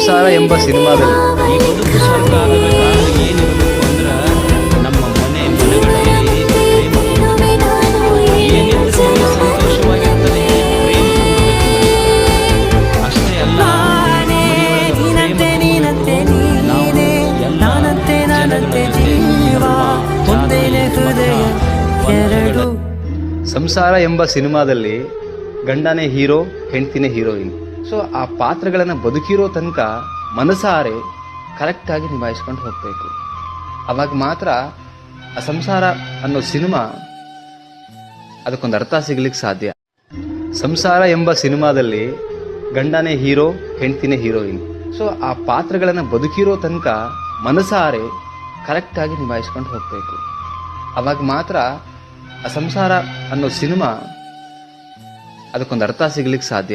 ಸಂಸಾರ ಎಂಬ ಸಿನಿಮಾದಲ್ಲಿ ಈ ಬದುಕು ಸ್ವರ್ಗ ಆಗಬೇಕು ಏನಿರಬೇಕು ಅಂದ್ರ ನಮ್ಮ ಮನೆಗಳಲ್ಲಿ ಪ್ರೇಮ ಏನಿದ್ರು ಮನೆ ಸಂತೋಷವಾಗಿರ್ತದೆ. ಪ್ರೇಮ ತುಂಬಬೇಕು. ಅಷ್ಟೇ ಅಲ್ಲ ಸಂಸಾರ ಎಂಬ ಸಿನಿಮಾದಲ್ಲಿ ಗಂಡನೇ ಹೀರೋ, ಹೆಂಡ್ತಿನೇ ಹೀರೋಯಿನ್. ಸೊ ಆ ಪಾತ್ರಗಳನ್ನ ಬದುಕಿರೋ ತನಕ ಮನಸಾರೆ ಕರೆಕ್ಟ್ ಆಗಿ ನಿಭಾಯಿಸ್ಕೊಂಡು ಹೋಗ್ಬೇಕು. ಅವಾಗ ಮಾತ್ರ ಆ ಸಂಸಾರ ಅನ್ನೋ ಸಿನಿಮಾ ಅದಕ್ಕೊಂದು ಅರ್ಥ ಸಿಗ್ಲಿಕ್ಕೆ ಸಾಧ್ಯ. ಸಂಸಾರ ಎಂಬ ಸಿನಿಮಾದಲ್ಲಿ ಗಂಡನೇ ಹೀರೋ, ಹೆಂಡ್ತಿನೇ ಹೀರೋಯಿನ್. ಸೊ ಆ ಪಾತ್ರಗಳನ್ನ ಬದುಕಿರೋ ತನಕ ಮನಸಾರೆ ಕರೆಕ್ಟ್ ಆಗಿ ನಿಭಾಯಿಸ್ಕೊಂಡು ಹೋಗ್ಬೇಕು. ಅವಾಗ ಮಾತ್ರ ಆ ಸಂಸಾರ ಅನ್ನೋ ಸಿನಿಮಾ ಅದಕ್ಕೊಂದು ಅರ್ಥ ಸಿಗ್ಲಿಕ್ಕೆ ಸಾಧ್ಯ.